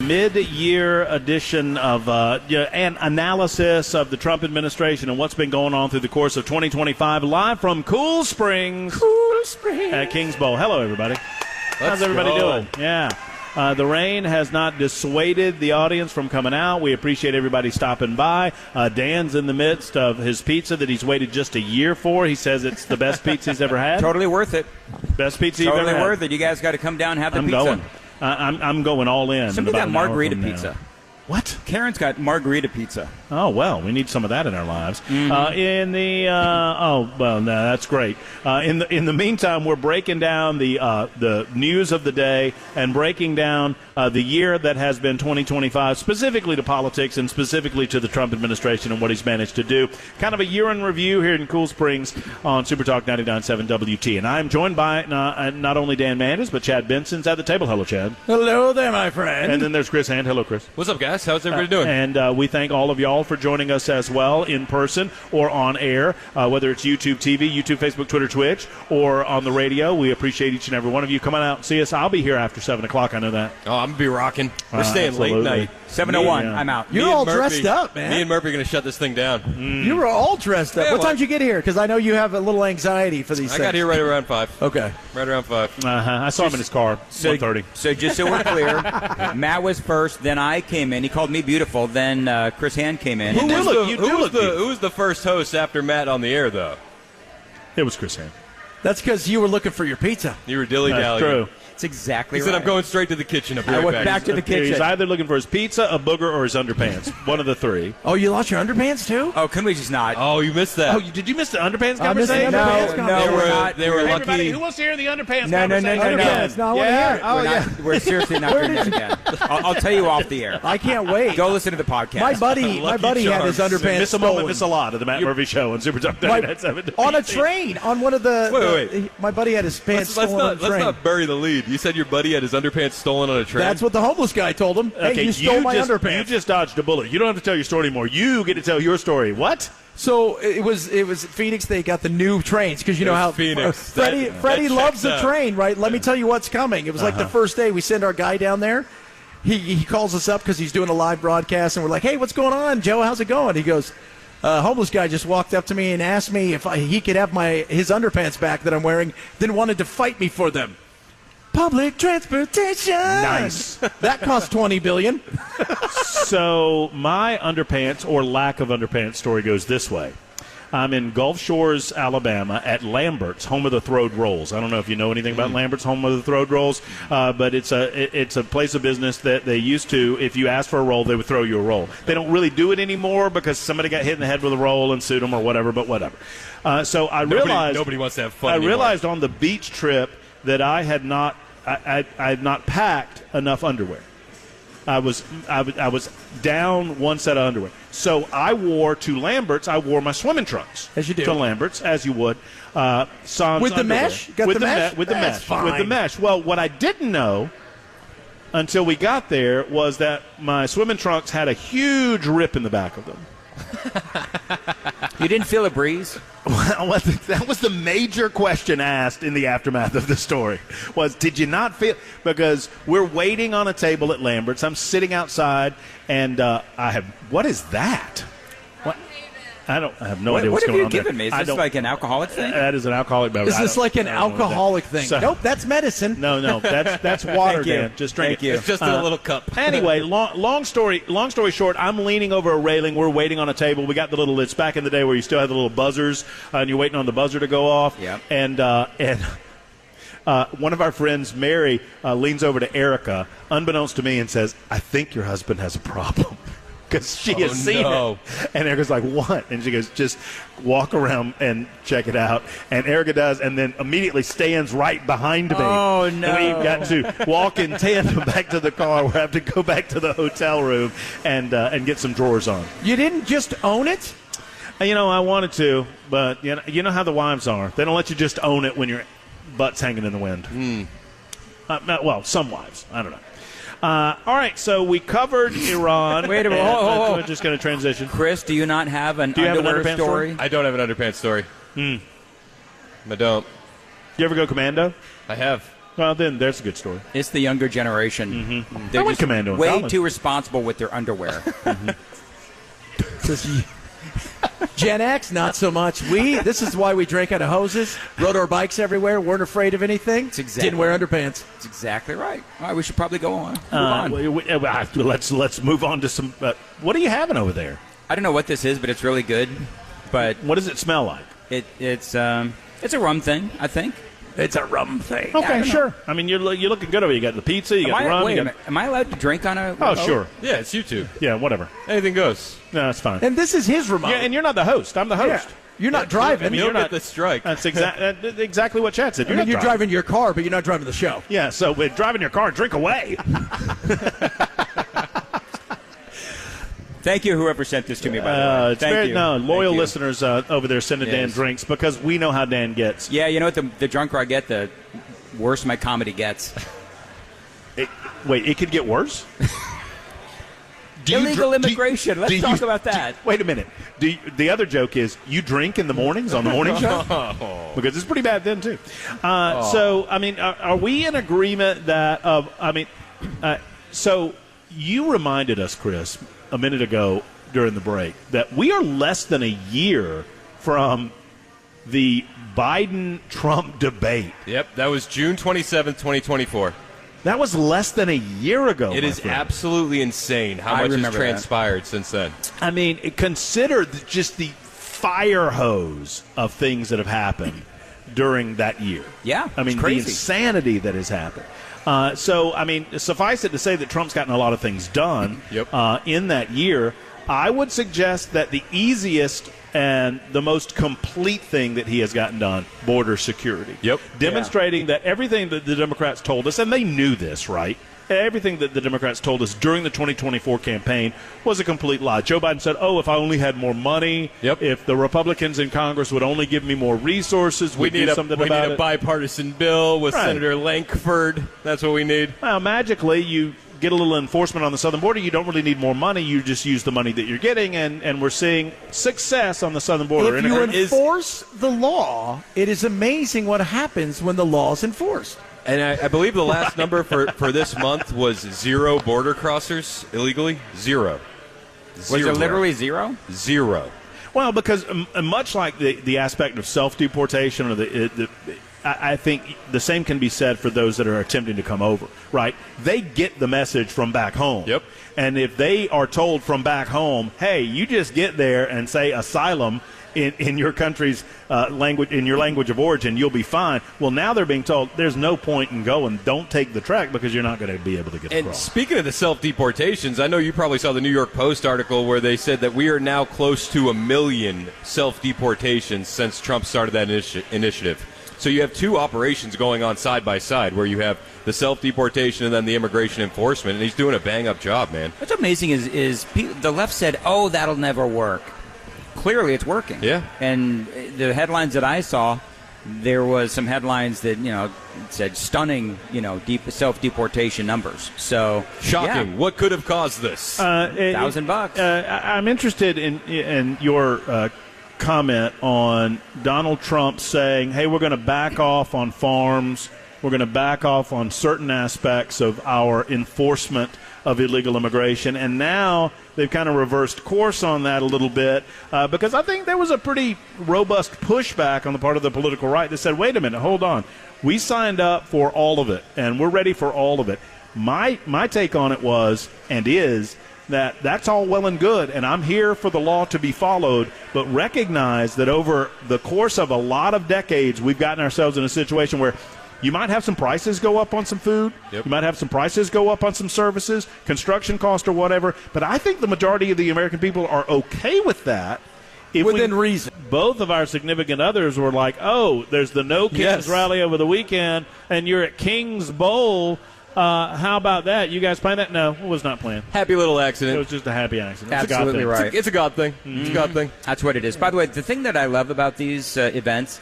Mid-year edition of an analysis of the Trump administration and what's been going on through the course of 2025, live from Cool Springs at Kings Bowl. Hello, everybody. How's everybody doing? Yeah. The rain has not dissuaded the audience from coming out. We appreciate everybody stopping by. Dan's in the midst of his pizza that he's waited just a year for. He says it's the best pizza he's ever had. Totally worth it. Best pizza you've ever had. Totally worth it. You guys got to come down and have the pizza. Going. I'm going all in. Somebody got margarita pizza. What? Karen's got margarita pizza. Oh, well, we need some of that in our lives. Mm-hmm. That's great. In the meantime, we're breaking down the news of the day and breaking down the year that has been 2025, specifically to politics and specifically to the Trump administration and what he's managed to do. Kind of a year in review here in Cool Springs on Super Talk 99.7 WTN. And I'm joined by not only Dan Mandis, but Chad Benson's at the table. Hello, Chad. Hello there, my friend. And then there's Chris Hand. Hello, Chris. What's up, guys? How's everybody doing? And we thank all of y'all for joining us as well in person or on air, whether it's YouTube TV, YouTube, Facebook, Twitter, Twitch, or on the radio. We appreciate each and every one of you. Come on out and see us. I'll be here after 7 o'clock. I know that. Oh, I'm going to be rocking. We're staying absolutely. late night. 7:01. I'm out. You're all dressed up, man. Me and Murphy are going to shut this thing down. You were all dressed up. Yeah, what time did you get here? Because I know you have a little anxiety for these I things. got here right around 5. Okay. Right around 5. I saw him in his car, 1:30. So just so we're clear, Matt was first, then I came in. He called me beautiful, then Chris Hand came in. Who was the first host after Matt on the air, though? It was Chris Hand. That's because you were looking for your pizza. You were dilly-dallying. That's true. That's exactly He right. said, I'm going straight to the kitchen. I went back to the kitchen. He's either looking for his pizza, a booger, or his underpants. One of the three. Oh, you lost your underpants, too? Oh, can we just not? Oh, you missed that. Oh, did you miss the underpants I missed the conversation? underpants No, we're not. They were Hey, lucky. everybody, who wants to hear the underpants No. conversation? Underpants. No, I want to hear it. We're not- we're seriously not doing that again. I'll tell you off the air. I can't wait. Go listen to the podcast. My buddy had his underpants Miss a moment, stolen. miss a lot of the Matt Murphy Show on Super Talk 99.7. On a train, on one of the... Wait. My buddy had his pants Let's stolen on a train. not bury the lead. You said your buddy had his underpants stolen on a train? That's what the homeless guy told him. Hey, you stole my underpants. You just dodged a bullet. You don't have to tell your story anymore. You get to tell your story. What? So it was Phoenix. They got the new trains because you know how Phoenix. Freddie That loves the checks out. train, right? Let me tell you what's coming. It was like the first day we send our guy down there. He calls us up because he's doing a live broadcast, and we're like, "Hey, what's going on, Joe? How's it going?" He goes, "Homeless guy just walked up to me and asked me if he could have his underpants back that I'm wearing, then wanted to fight me for them." Public transportation. Nice. That cost $20 billion. So my underpants or lack of underpants story goes this way. I'm in Gulf Shores, Alabama, at Lambert's, home of the throwed rolls. I don't know if you know anything about Lambert's, home of the throwed rolls, but it's a place of business that they used to, if you asked for a roll, they would throw you a roll. They don't really do it anymore because somebody got hit in the head with a roll and sued them or whatever, but whatever. So I realized nobody wants to have fun I anymore. realized on the beach trip that I had not packed enough underwear. I was down one set of underwear. So I wore to Lambert's. I wore my swimming trunks. As you do. To Lambert's, as you would. Sans With the underwear. mesh? Got with the mesh? With the That's mesh. fine. With the mesh. Well, what I didn't know until we got there was that my swimming trunks had a huge rip in the back of them. You didn't feel a breeze? Well, that was the major question asked in the aftermath of the story was, did you not feel, because we're waiting on a table at Lambert's. I'm sitting outside, and what is that? What? I have no idea what's going on What have you given me? Is this like an alcoholic thing? That is an alcoholic beverage. Is this like an alcoholic thing? So- Nope, that's medicine. No, that's water, Thank you. Dan. Just drink Thank it. you. It's just in a little cup. Anyway, long story short, I'm leaning over a railing. We're waiting on a table. We got it's back in the day where you still had the little buzzers, and you're waiting on the buzzer to go off. Yep. And one of our friends, Mary, leans over to Erica, unbeknownst to me, and says, "I think your husband has a problem." Because she has seen it. And Erica's like, "What?" And she goes, "Just walk around and check it out." And Erica does, and then immediately stands right behind me. Oh, no. And we've got to walk in tandem back to the car. We'll have to go back to the hotel room and get some drawers on. You didn't just own it? I wanted to, but you know how the wives are. They don't let you just own it when your butt's hanging in the wind. Well, some wives. I don't know. All right, so we covered Iran. Wait a minute. We're just going to transition. Chris, do you not have an you have an underwear underpants story? I don't have an underpants story. I don't. You ever go commando? I have. Well, then there's a good story. It's the younger generation. They're I went just commando in way college. too responsible with their underwear. Gen X, not so much. This is why we drank out of hoses, rode our bikes everywhere, weren't afraid of anything, didn't wear underpants. That's exactly right. All right, we should probably go on. Let's move on to some. What are you having over there? I don't know what this is, but it's really good. But What does it smell like? it's a rum thing, I think. It's a rum thing. Okay, don't know. sure. I mean, you're looking good over. You got the pizza, you got the rum. Wait you a got, minute. Am I allowed to drink on a? oh, sure. Yeah, it's YouTube. Yeah, whatever. Anything goes. No, that's fine. And this is his remote. Yeah, and you're not the host. I'm the host. Yeah. You're not driving. I mean, You'll you're get not the strike. That's exactly what Chad said. I mean, you're driving your car, but you're not driving the show. Yeah, so with driving your car, drink away. Thank you, whoever sent this to me. By the way, It's thank very, you. no, loyal Thank you. listeners over there sending Dan Yes. drinks because we know how Dan gets. Yeah, you know what? The drunker I get, the worse my comedy gets. Wait, it could get worse? Illegal immigration. Let's do talk you- about that. Wait a minute. The other joke is you drink in the mornings on the morning show? Because it's pretty bad then, too. So, I mean, are we in agreement that so you reminded us, Chris, a minute ago during the break that we are less than a year from the Biden-Trump debate. Yep, that was June 27th, 2024. That was less than a year ago. It my is friend. absolutely insane how I much has remember that. transpired since then. I mean, consider just the fire hose of things that have happened during that year. Yeah, I mean, it's the crazy. insanity that has happened. So, I mean, suffice it to say that Trump's gotten a lot of things done Yep. in that year. I would suggest that the easiest and the most complete thing that he has gotten done, border security. Yep. Demonstrating that everything that the Democrats told us, and they knew this, right? Everything that the Democrats told us during the 2024 campaign was a complete lie. Joe Biden said, if I only had more money, Yep. if the Republicans in Congress would only give me more resources, We we'd need do a something about it. bipartisan bill with Right. Senator Lankford. That's what we need. Well, magically, you get a little enforcement on the southern border. You don't really need more money. You just use the money that you're getting, and we're seeing success on the southern border. If And you it is- enforce the law, it is amazing what happens when the law is enforced. And I believe the last number for this month was 0 border crossers illegally. Zero. Was it literally zero? Zero. Well, because much like the aspect of self-deportation, or I think the same can be said for those that are attempting to come over, right? They get the message from back home. Yep. And if they are told from back home, hey, you just get there and say asylum in your country's language, in your language of origin, you'll be fine. Well, now they're being told there's no point in going. Don't take the trek because you're not going to be able to get And across. speaking of the self-deportations, I know you probably saw the New York Post article where they said that we are now close to 1 million self-deportations since Trump started that initiative. So you have two operations going on side by side where you have the self-deportation and then the immigration enforcement, and he's doing a bang-up job, man. What's amazing is the left said, "Oh, that'll never work." Clearly, it's working. Yeah. And the headlines that I saw, there was some headlines that said stunning, deep self-deportation numbers. So Shocking. yeah. What could have caused this? $1,000. I'm interested in your comment on Donald Trump saying, hey, we're going to back off on farms. We're going to back off on certain aspects of our enforcement of illegal immigration. And now they've kind of reversed course on that a little bit because I think there was a pretty robust pushback on the part of the political right that said, wait a minute, hold on. We signed up for all of it, and we're ready for all of it. My take on it was and is that's all well and good, and I'm here for the law to be followed, but recognize that over the course of a lot of decades, we've gotten ourselves in a situation where you might have some prices go up on some food. Yep. You might have some prices go up on some services, construction cost or whatever. But I think the majority of the American people are okay with that. If Within reason. Both of our significant others were like, oh, there's the No Kings Yes. rally over the weekend, and you're at Kings Bowl. How about that? You guys playing that? No, it was not playing. Happy little It accident. was just a happy accident. It was a God Absolutely thing. right. It's a God thing. It's a God thing. That's what it is. By the way, the thing that I love about these events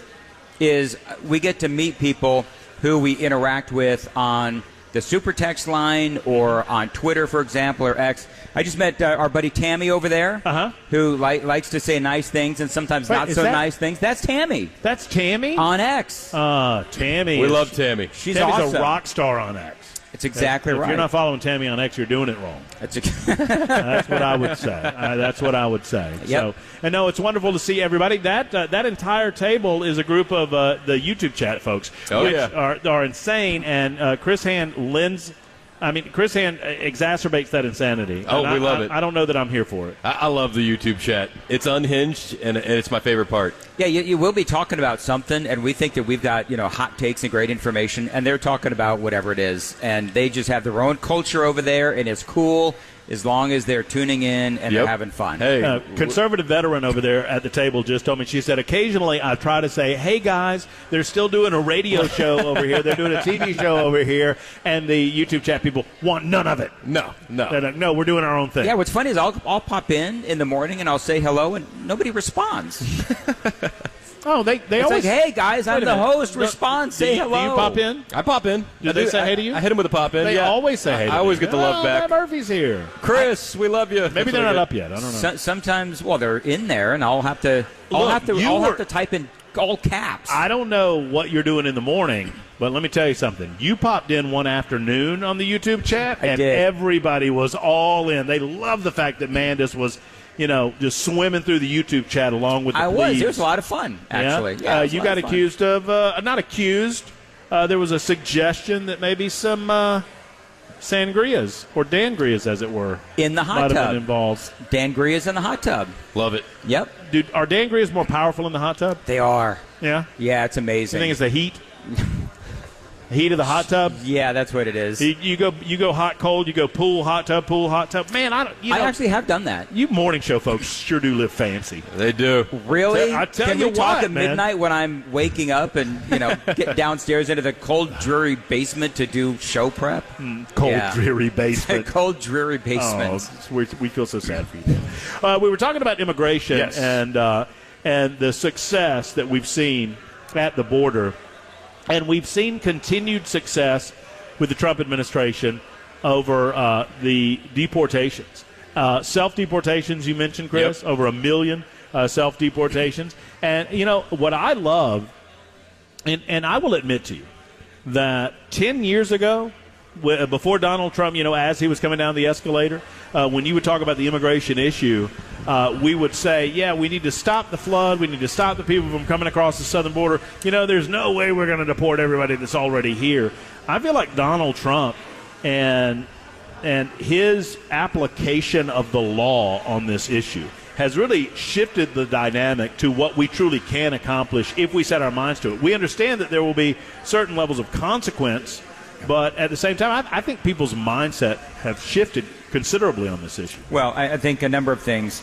is we get to meet people who we interact with on the super text line or on Twitter, for example, or X. I just met our buddy Tammy over there, who likes to say nice things and sometimes not so nice things. That's Tammy. That's Tammy? On X. Tammy. We love Tammy. She's Tammy's awesome. a rock star on X. It's exactly right. If you're not following Tammy on X, you're doing it wrong. That's That's what I would say. That's what I would say. Yep. So, and no, it's wonderful to see everybody. That entire table is a group of the YouTube chat folks, which are insane. And Chris Hand Chris Hand exacerbates that insanity. Oh, and we love it. I don't know that I'm here for it. I love the YouTube chat. It's unhinged, and it's my favorite part. Yeah, you will be talking about something, and we think that we've got hot takes and great information, and they're talking about whatever it is, and they just have their own culture over there, and it's cool as long as they're tuning in and they're having fun. Hey, conservative veteran over there at the table just told me, she said, occasionally I try to say, hey, guys, they're still doing a radio show over here. They're doing a TV show over here. And the YouTube chat people want none of it. No. They're like, no, we're doing our own thing. Yeah, what's funny is I'll pop in the morning and I'll say hello, and nobody responds. Oh, they It's always like, hey, guys, I'm the host. Respond. Say hello. Do you pop in? I pop in. Do they say hey to you? I hit him with a pop in. They always say hey to I always me. get the love back. Matt Murphy's here. Chris, we love you. Maybe they're not up yet. I don't know. Sometimes, they're in there, and I'll have to type in all caps. I don't know what you're doing in the morning, but let me tell you something. You popped in one afternoon on the YouTube chat, and everybody was all in. They loved the fact that Mandis was, just swimming through the YouTube chat along with the plebes. It was a lot of fun, actually. Yeah? You got accused of, not accused, there was a suggestion that maybe some sangrias, or dangrias, as it were, in the hot might tub. have been involved. Dangrias in the hot tub. Love it. Yep. Dude, are dangrias more powerful in the hot tub? They are. Yeah? Yeah, it's amazing. You think it's the heat? Heat of the hot tub? Yeah, that's what it is. You go hot, cold, you go pool, hot tub, pool, hot tub. Man, I actually have done that. You morning show folks sure do live fancy. They do. Really? I tell Can you we talk what, at man. midnight when I'm waking up and, get downstairs into the cold, dreary basement to do show prep? Cold, dreary basement. Cold, dreary basement. Oh, we feel so sad for you. We were talking about immigration and the success that we've seen at the border. And we've seen continued success with the Trump administration over the deportations. Self-deportations, you mentioned, Chris, over 1 million self-deportations. And, what I love, and I will admit to you, that 10 years ago, before Donald Trump, as he was coming down the escalator, when you would talk about the immigration issue, we would say, we need to stop the flood. We need to stop the people from coming across the southern border. There's no way we're going to deport everybody that's already here. I feel like Donald Trump and his application of the law on this issue has really shifted the dynamic to what we truly can accomplish if we set our minds to it. We understand that there will be certain levels of consequence, but at the same time, I think people's mindset have shifted considerably on this issue. Well, I think a number of things.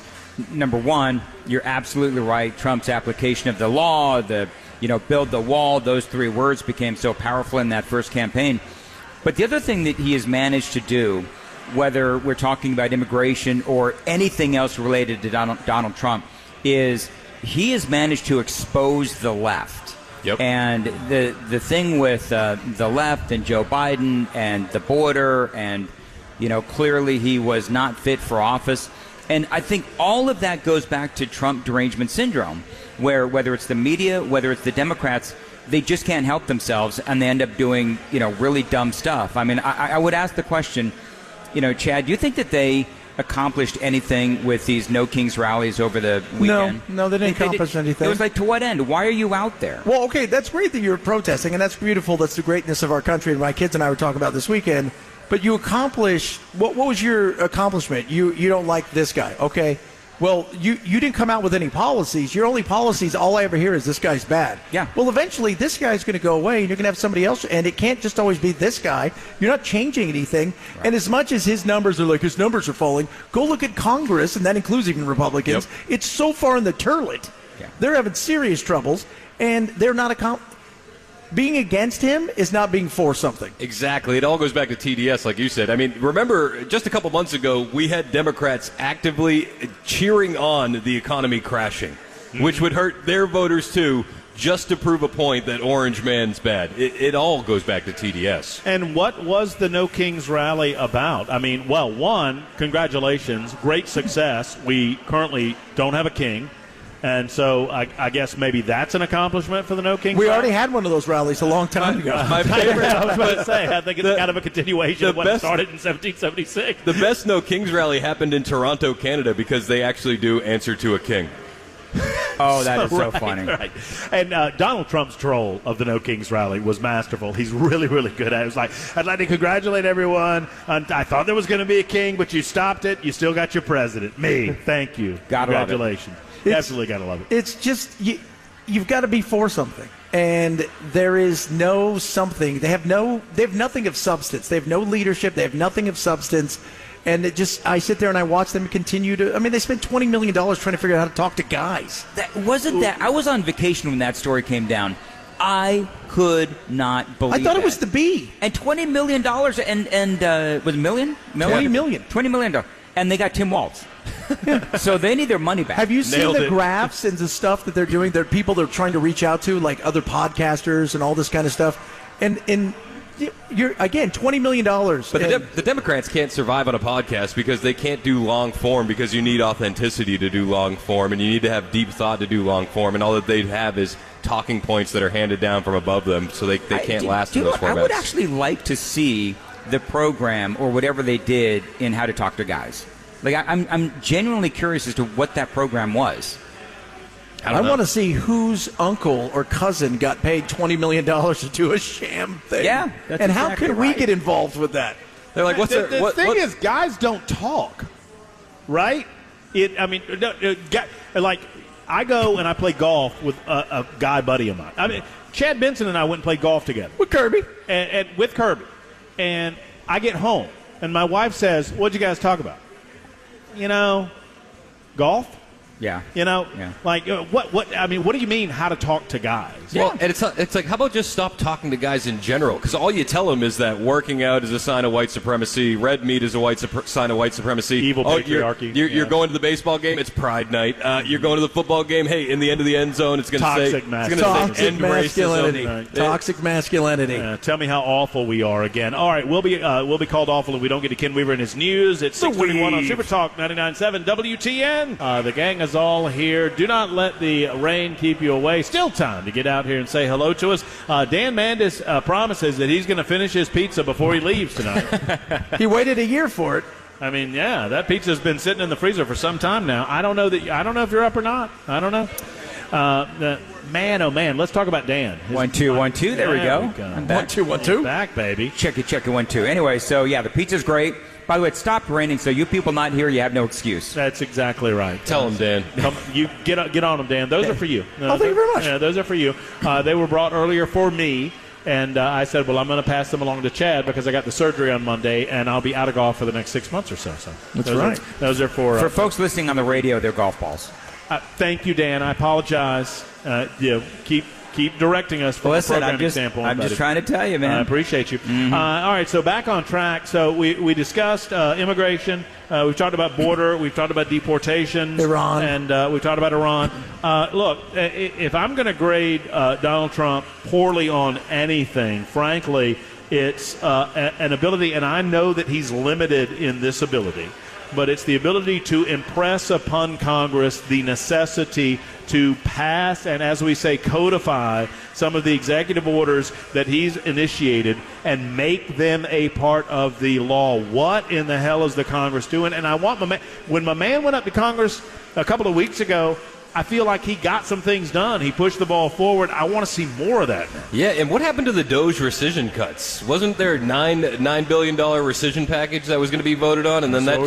Number one, you're absolutely right. Trump's application of the law, build the wall, those 3 words became so powerful in that first campaign. But the other thing that he has managed to do, whether we're talking about immigration or anything else related to Donald Trump, is he has managed to expose the left. Yep. And the thing with the left and Joe Biden and the border and, clearly he was not fit for office. And I think all of that goes back to Trump derangement syndrome, where whether it's the media, whether it's the Democrats, they just can't help themselves and they end up doing, really dumb stuff. I mean, I would ask the question, Chad, do you think that they accomplished anything with these No Kings rallies over the weekend? No, they didn't accomplish anything. It was like, to what end? Why are you out there? Well, okay, that's great that you're protesting, and that's beautiful. That's the greatness of our country, and my kids and I were talking about this weekend. But you accomplished, what was your accomplishment? You don't like this guy, okay? Well, you didn't come out with any policies. Your only policies, all I ever hear is this guy's bad. Yeah. Well, eventually this guy's going to go away and you're going to have somebody else. And it can't just always be this guy. You're not changing anything. Right. And as much as his numbers are falling, go look at Congress, and that includes even Republicans. Yep. It's so far in the turlet. Yeah. They're having serious troubles, and they're not being against him is not being for something. Exactly. It all goes back to TDS, like you said. I mean, remember, just a couple months ago, we had Democrats actively cheering on the economy crashing, which would hurt their voters, too. just to prove a point that Orange Man's bad. It all goes back to TDS. And what was the No Kings rally about? I mean, well, one, congratulations, great success. We currently don't have a king. And so I guess maybe that's an accomplishment for the No Kings. We already had one of those rallies a long time ago. My favorite, I was about to say, I think it's kind of a continuation of what started in 1776. The best No Kings rally happened in Toronto, Canada, because they actually do answer to a king. Oh, that is so funny. Right. And Donald Trump's troll of the No Kings rally was masterful. He's really, really good at it. It was like, I'd like to congratulate everyone. I thought there was going to be a king, but you stopped it. You still got your president. Me. Thank you. Congratulations. Absolutely got to love it. It's just, you've got to be for something. And there is no something. They have nothing of substance. They have no leadership. They have nothing of substance. And I sit there and I watch them continue to. I mean, they spent $20 million trying to figure out how to talk to guys. I was on vacation when that story came down. I could not believe it. I thought it was the B. And $20 million and was it million? $20 million. $20 million. And they got Tim Walz. So they need their money back. Have you seen the graphs and the stuff that they're doing? There are people they're trying to reach out to, like other podcasters and all this kind of stuff. And you're, again, $20 million. But the Democrats can't survive on a podcast because they can't do long form, because you need authenticity to do long form, and you need to have deep thought to do long form, and all that they have is talking points that are handed down from above them, so they can't last in those formats. I would actually like to see the program or whatever they did in How to Talk to Guys. Like, I'm genuinely curious as to what that program was. I want to see whose uncle or cousin got paid $20 million to do a sham thing. Yeah, that's and how exactly can we get involved with that? They're like, what's the thing is, guys don't talk, right? Like, I go and I play golf with a guy buddy of mine. I mean, Chad Benson and I went and played golf together with Kirby, and with Kirby. And I get home, and my wife says, "What'd you guys talk about?" Golf. Yeah. Like, what? I mean, what do you mean, how to talk to guys? Well, and it's like, how about just stop talking to guys in general? Because all you tell them is that working out is a sign of white supremacy, red meat is a sign of white supremacy. Evil patriarchy. You're going to the baseball game, it's Pride Night. You're going to the football game, hey, in the end of the end zone, it's going to say toxic masculinity. Right. Toxic masculinity. Tell me how awful we are again. All right, we'll be called awful if we don't get to Ken Weaver and his news. It's 6:21 on Super Talk 99.7 WTN. The gang is all here. Do not let the rain keep you away. Still time to get out here and say hello to us. Dan Mandis promises that he's going to finish his pizza before he leaves tonight. He waited a year for it. I mean, yeah, that pizza's been sitting in the freezer for some time now. I don't know if you're up or not. I don't know. Man, oh man, let's talk about Dan. 1 2 1 2. There we go. I'm back. 1 2 1 2. Back, baby. Check it 1 2. Anyway, so yeah, the pizza's great. By the way, it stopped raining, so you people not here, you have no excuse. That's exactly right. Tell them, Dan. You get on them, Dan. Those are for you. Thank you very much. Yeah, those are for you. They were brought earlier for me, and I said, well, I'm going to pass them along to Chad because I got the surgery on Monday, and I'll be out of golf for the next 6 months or so. That's right. Those are for folks listening on the radio, they're golf balls. Thank you, Dan. I apologize. Keep directing us from a programming standpoint. I'm just trying to tell you, man. I appreciate you. Mm-hmm. All right, so back on track. So we discussed immigration. We've talked about border. We've talked about deportation. Iran. And we've talked about Iran. Look, if I'm going to grade Donald Trump poorly on anything, frankly, it's an ability, and I know that he's limited in this ability, but it's the ability to impress upon Congress the necessity to pass and, as we say, codify some of the executive orders that he's initiated and make them a part of the law. What in the hell is the Congress doing? And I want when my man went up to Congress a couple of weeks ago, I feel like he got some things done. He pushed the ball forward. I want to see more of that now. Yeah, and what happened to the Doge rescission cuts? Wasn't there a $9 billion rescission package that was going to be voted on, and then that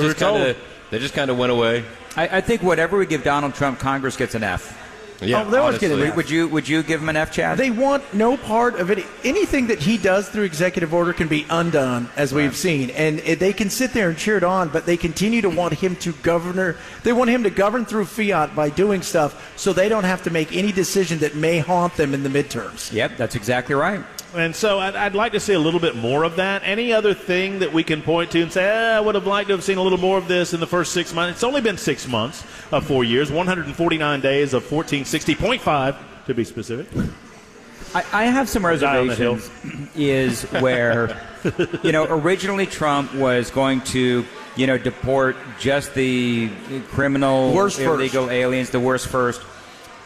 just kind of went away? I think whatever we give Donald Trump, Congress gets an F. Yeah, they always get an F. Would you give him an F, Chad? They want no part of it. Anything that he does through executive order can be undone, as we've seen. And they can sit there and cheer it on, but they continue to want him to govern. They want him to govern through fiat by doing stuff so they don't have to make any decision that may haunt them in the midterms. Yep, that's exactly right. And so I'd like to see a little bit more of that. Any other thing that we can point to and say, I would have liked to have seen a little more of this in the first 6 months. It's only been 6 months of 4 years, 149 days of 1460.5 to be specific. I have some reservations. Is where, originally Trump was going to, deport just the criminal, illegal aliens, the worst first.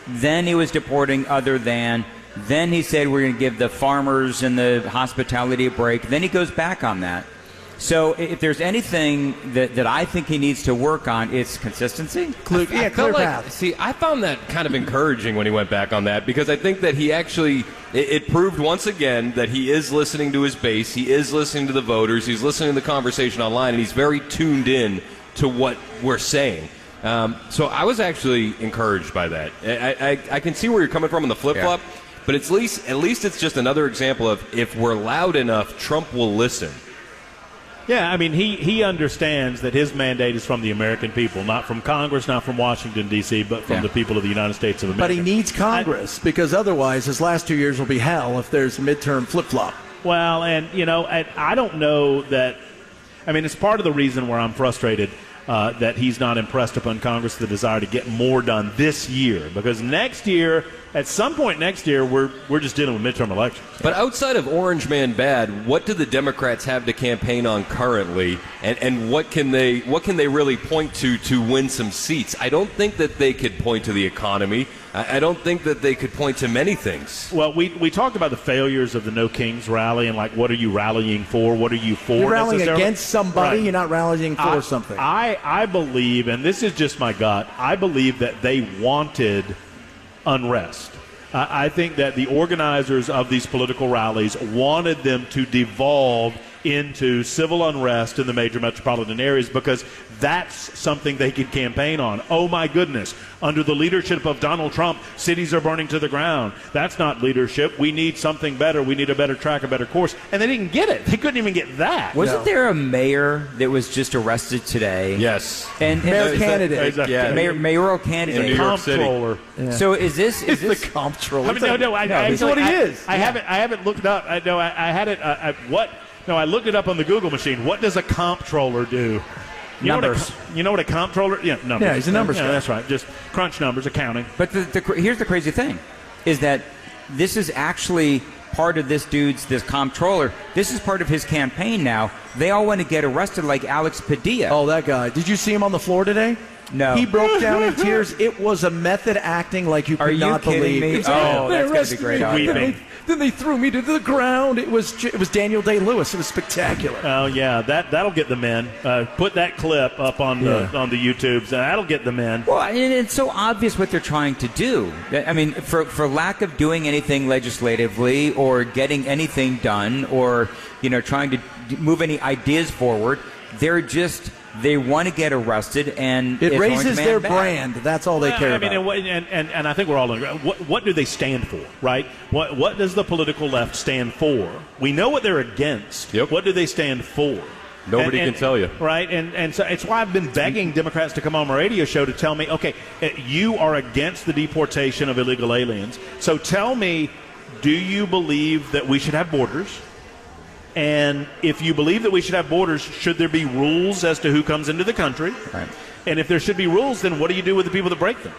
Then he was deporting other than. Then he said we're going to give the farmers and the hospitality a break. Then he goes back on that. So if there's anything that I think he needs to work on, it's consistency. Clear path. See, I found that kind of encouraging when he went back on that, because I think that he actually, it proved once again that he is listening to his base, he is listening to the voters, he's listening to the conversation online, and he's very tuned in to what we're saying. So I was actually encouraged by that. I can see where you're coming from on the flip-flop, but at least it's just another example of if we're loud enough, Trump will listen. Yeah, I mean, he understands that his mandate is from the American people, not from Congress, not from Washington, D.C., but from the people of the United States of America. But he needs Congress, because otherwise his last 2 years will be hell if there's a midterm flip-flop. Well, and, I don't know that – I mean, it's part of the reason where I'm frustrated that he's not impressed upon Congress the desire to get more done this year, because next year – at some point next year, we're just dealing with midterm elections. But outside of Orange Man Bad, what do the Democrats have to campaign on currently, and what can they really point to win some seats? I don't think that they could point to the economy. I don't think that they could point to many things. Well, we talked about the failures of the No Kings rally and, what are you rallying for? What are you for? You're rallying against somebody. Right. You're not rallying for something. I believe, and this is just my gut, I believe that they wanted unrest. I think that the organizers of these political rallies wanted them to devolve into civil unrest in the major metropolitan areas, because that's something they could campaign on. Oh, my goodness. Under the leadership of Donald Trump, cities are burning to the ground. That's not leadership. We need something better. We need a better track, a better course. And they didn't get it. They couldn't even get that. Wasn't there a mayor that was just arrested today? Yes. And mayor candidate. Mayoral candidate. In New York City. Comptroller. Yeah. So is this the comptroller? I mean, that's what he is. I haven't looked up. I had it. I looked it up on the Google machine. What does a comptroller do? Numbers. You know what a comptroller? Yeah, numbers. Yeah, he's a numbers guy. That's right. Just crunch numbers, accounting. But here's the crazy thing, is that this is actually part of this comptroller. This is part of his campaign now. They all want to get arrested, like Alex Padilla. Oh, that guy. Did you see him on the floor today? No. He broke down in tears. It was a method acting like you could not believe. Are you kidding me? Oh, that's going to be great audio. Then they threw me to the ground. It was Daniel Day-Lewis. It was spectacular. Oh yeah, that'll get them in. Put that clip up on the YouTubes. That'll get them in. Well, and it's so obvious what they're trying to do. I mean, for lack of doing anything legislatively or getting anything done or trying to move any ideas forward, they want to get arrested, and it raises their brand. That's all they care about. And I think we're all in agreement. What do they stand for, right? What does the political left stand for? We know what they're against. Yep. What do they stand for? Nobody can tell you. Right? And so it's why I've been begging Democrats to come on my radio show to tell me, okay, you are against the deportation of illegal aliens. So tell me, do you believe that we should have borders? And if you believe that we should have borders, should there be rules as to who comes into the country? Right. And if there should be rules, then what do you do with the people that break them?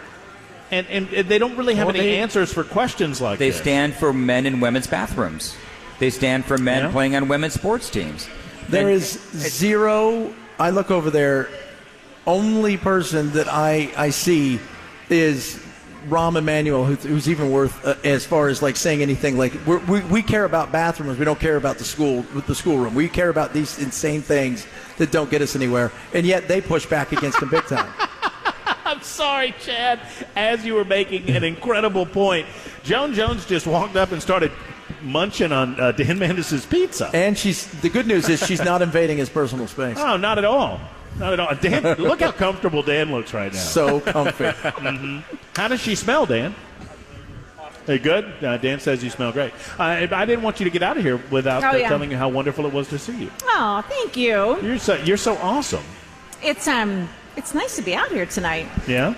And they don't really have any answers for questions like this. They stand for men in women's bathrooms. They stand for men playing on women's sports teams. There is zero. I look over there. Only person that I see is Rahm Emanuel, who's even worth as far as saying anything. We care about bathrooms. We don't care about the schoolroom. We care about these insane things that don't get us anywhere, and yet they push back against them big time. I'm sorry, Chad. As you were making an incredible point, Joan Jones just walked up and started munching on Dan Mendes' pizza. And the good news is she's not invading his personal space. Oh, not at all. Not at all. Dan, look how comfortable Dan looks right now. So comfy. Mm-hmm. How does she smell, Dan? Hey, good? Dan says you smell great. I didn't want you to get out of here without telling you how wonderful it was to see you. Oh, thank you. You're so awesome. It's nice to be out here tonight. Yeah?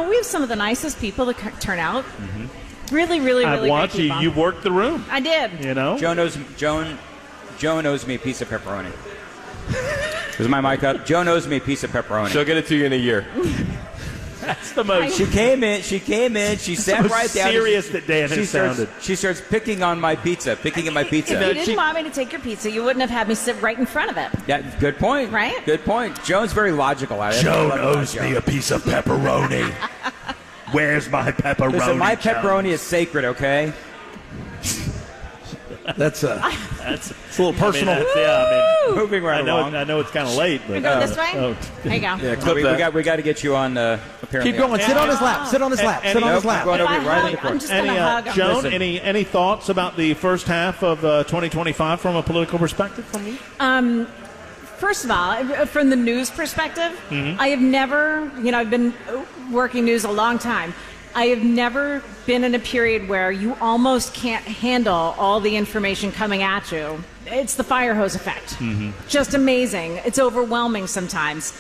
We have some of the nicest people that turn out. Mm-hmm. Really, really, really I've watched you. You worked the room. I did. Joan owes me a piece of pepperoni. Is my mic up? Joan owes me a piece of pepperoni. She'll get it to you in a year. That's the most. She came in. She sat most right down. serious that Dan has sounded. She starts picking at my pizza. If you didn't want me to take your pizza, you wouldn't have had me sit right in front of it. Yeah, good point. Right? Good point. Joan's very logical. Joan owes me a piece of pepperoni. Where's my pepperoni? Listen, my Joan? pepperoni is sacred, okay? That's it's a little personal. Moving right along. I know it's kind of late, but We go this way? There you go. Yeah, So clip we that. got to get you on. Apparently, Keep going. Sit on his lap. Sit on his lap. Sit on his lap. Going over If I right in hug, the corner. I'm just going to hug him. Joan, Listen. any thoughts about the first half of 2025 from a political perspective from you? First of all, from the news perspective, I have never, I've been working news a long time. I have never been in a period where you almost can't handle all the information coming at you. It's the fire hose effect. Just amazing. It's overwhelming sometimes.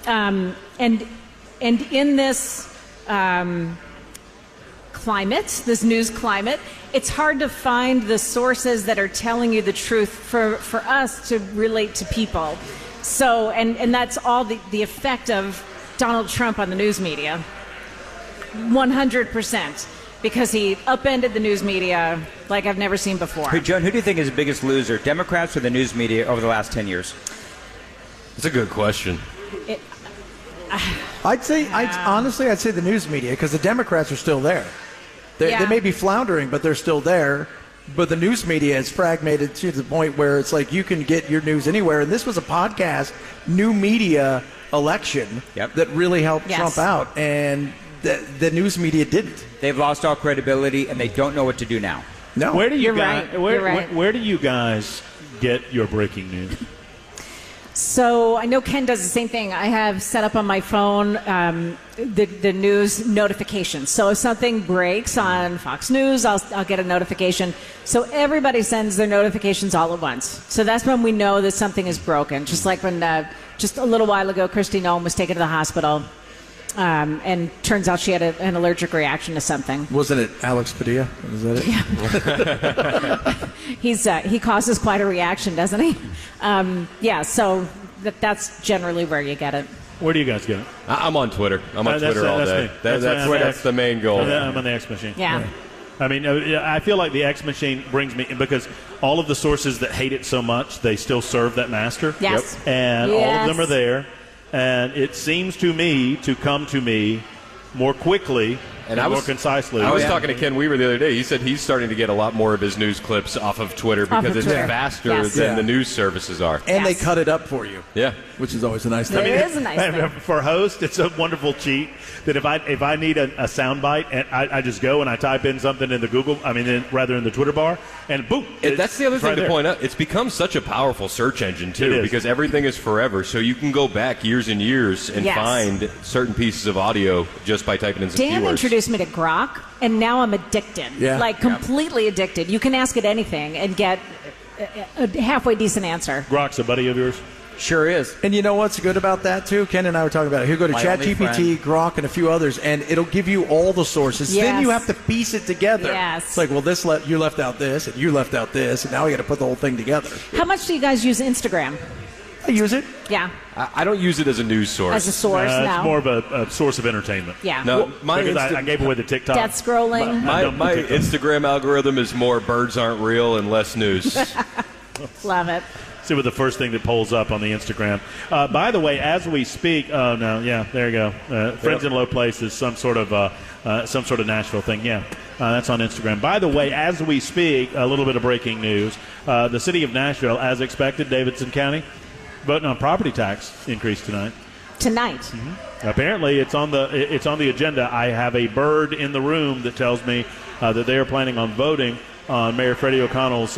And in this climate, this news climate, it's hard to find the sources that are telling you the truth for us to relate to people. So, and that's all the effect of Donald Trump on the news media. 100%. Because he upended the news media like I've never seen before. Hey, Joan, who do you think is the biggest loser, Democrats or the news media over the last 10 years? It's a good question. Honestly, I'd say the news media, because the Democrats are still there. They may be floundering, but they're still there. But the news media is fragmented to the point where it's like you can get your news anywhere. And this was a podcast, new media election that really helped Trump out. And the news media didn't. They've lost all credibility, and they don't know what to do now. No. Where do you You're guys? right. Where, You're right. where do you guys get your breaking news? So I know Ken does the same thing. I have set up on my phone the news notifications. So if something breaks on Fox News, I'll get a notification. So everybody sends their notifications all at once. So that's when we know that something is broken. Just like when just a little while ago, Kristi Noem was taken to the hospital. And turns out she had an allergic reaction to something. Wasn't it Alex Padilla? Was that it? He causes quite a reaction, doesn't he? So that's generally where you get it. Where do you guys get it? I'm on Twitter. I'm on Twitter all day. Me. That's the main goal. I'm on the X machine. Yeah. I mean, I feel like the X machine brings me because all of the sources that hate it so much, they still serve that master. Yes. And all of them are there. And it seems to me to come to me more quickly and more concisely. I was talking to Ken Weaver the other day. He said he's starting to get a lot more of his news clips off of Twitter because it's faster than the news services are. And they cut it up for you. Yeah. Which is always a nice thing. It is a nice thing. For host, it's a wonderful cheat that if I need a soundbite, and I just go and I type in something in the Google, rather in the Twitter bar, and boom. That's the other thing to there. point out. It's become such a powerful search engine, too, It is. because everything is forever. So you can go back years and years and find certain pieces of audio just by typing in some Dan keywords. introduced me to Grok, and now I'm addicted. Yeah. Like, completely addicted. You can ask it anything and get a halfway decent answer. Grok's a buddy of yours? Sure is. And you know what's good about that, too? Ken and I were talking about it. He'll go to My only ChatGPT, Grok, and a few others, and it'll give you all the sources. Yes. Then you have to piece it together. Yes. It's like, well, you left out this, and you left out this, and now we got to put the whole thing together. How much do you guys use Instagram? I use it. Yeah. I don't use it as a news source. As a source, It's no. more of a source of entertainment. Yeah. No, my Because I gave away the TikTok. Death scrolling. my Instagram algorithm is more birds aren't real and less news. Love it. See what the first thing that pulls up on the Instagram. By the way, as we speak, there you go. Friends in Low Places, some sort of Nashville thing. Yeah, that's on Instagram. By the way, as we speak, a little bit of breaking news: the city of Nashville, as expected, Davidson County, voting on property tax increase tonight. Tonight. Apparently, it's on the agenda. I have a bird in the room that tells me that they are planning on voting on Mayor Freddie O'Connell's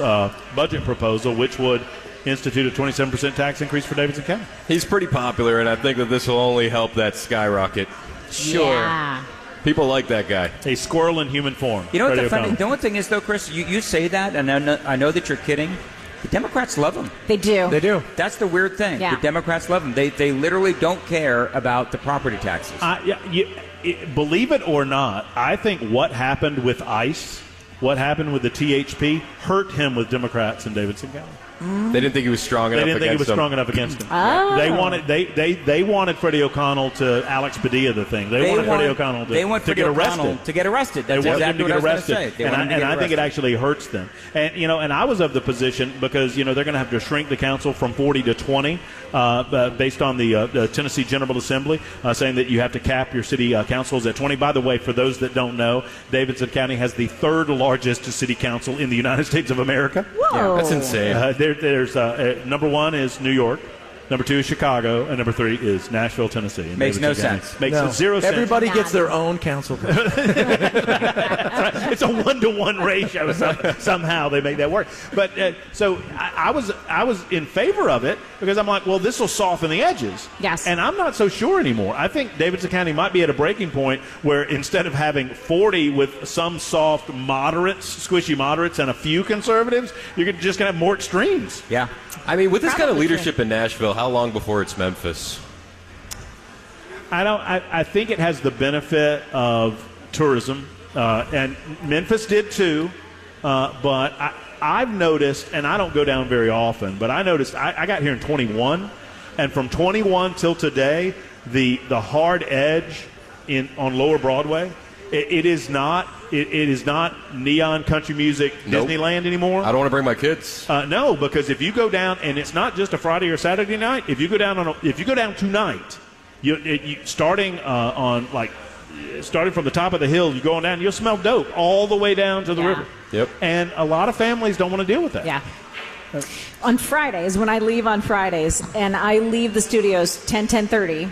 budget proposal, which would institute a 27% tax increase for Davidson County. He's pretty popular, and I think that this will only help that skyrocket. Sure. Yeah. People like that guy. A squirrel in human form. You know what Freddie the funny? O'Connell. The one thing is, though, Chris, you say that, and I know that you're kidding. The Democrats love him. They do. They do. That's the weird thing. Yeah. The Democrats love him. They literally don't care about the property taxes. Believe it or not, I think what happened with ICE, what happened with the THP, hurt him with Democrats in Davidson County. They didn't think he was strong enough. They didn't think he was strong enough against him. Oh. They wanted Freddie O'Connell to Alex Padilla the thing. They wanted Freddie O'Connell to get arrested. To get arrested. They That's wanted exactly him to what get I was going arrested, to say. and I think it actually hurts them. And and I was of the position because they're going to have to shrink the council from 40 to 20 based on the Tennessee General Assembly saying that you have to cap your city councils at 20. By the way, for those that don't know, Davidson County has the third largest city council in the United States of America. Whoa. That's insane. There's number one is New York, number two is Chicago, and number three is Nashville, Tennessee. And Makes no Davidson County. sense. Makes zero sense. Everybody gets their own council. It's a 1-to-1 ratio. Somehow they make that work. But so I was in favor of it because I'm like, well, this will soften the edges. Yes. And I'm not so sure anymore. I think Davidson County might be at a breaking point where instead of having 40 with some soft moderates, squishy moderates, and a few conservatives, you're just going to have more extremes. Yeah. I mean, with this kind of Probably leadership in Nashville, how long before it's Memphis? I think it has the benefit of tourism, and Memphis did too. But I've noticed, and I don't go down very often, but I noticed I got here in 21, and from 21 till today, the hard edge on Lower Broadway, it is not neon country music Nope. Disneyland anymore. I don't want to bring my kids. No, because if you go down, and it's not just a Friday or Saturday night. If you go down tonight, starting from the top of the hill, you're going down, you'll smell dope all the way down to the Yeah. river. Yep. And a lot of families don't want to deal with that. Yeah. On Fridays, when I leave on Fridays, and I leave the studios 10:30,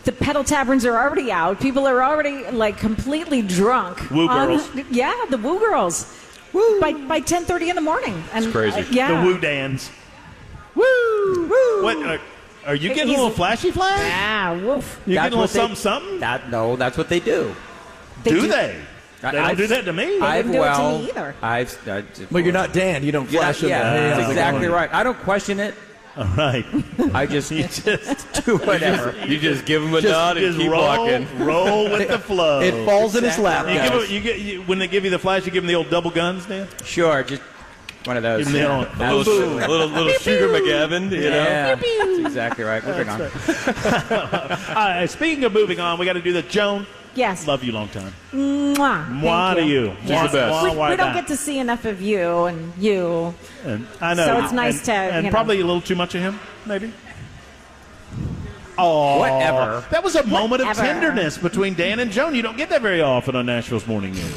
the pedal taverns are already out. People are already completely drunk. Woo girls. Yeah, the woo girls. Woo. By 10:30 in the morning. And, It's crazy. yeah. The woo dans. Woo! What? Are you getting a little flashy flash? Yeah, woof. You getting a what little they- something? No, that's what they do. Do they? They don't I've- do that to me. I- didn't do it to me either. Well, you're not Dan. You don't flash them. Yeah, Hey, that's how's it exactly going? right. I don't question it. All right. I just do whatever. You just give them a nod and Just keep roll walking. with the flow. It falls in his lap. You guys. when they give you the flash, you give them the old double guns, Dan? Sure, just one of those. Give them the old, A little Shooter McGavin, you know. Yeah, that's exactly right. Moving on. Speaking of moving on, we got to do the Joan. Yes. Love you long time. Mwah. Mwah Thank to you. She's the best. We don't get to see enough of you and you. And I know. So it's nice to, and you know. probably a little too much of him, maybe. Oh, Whatever. That was a moment of Whatever. tenderness between Dan and Joan. You don't get that very often on Nashville's Morning News.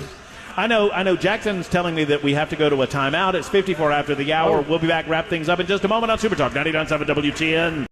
I know. Jackson's telling me that we have to go to a timeout. It's 54 after the hour. We'll be back, wrap things up in just a moment on Super Talk 99.7 WTN.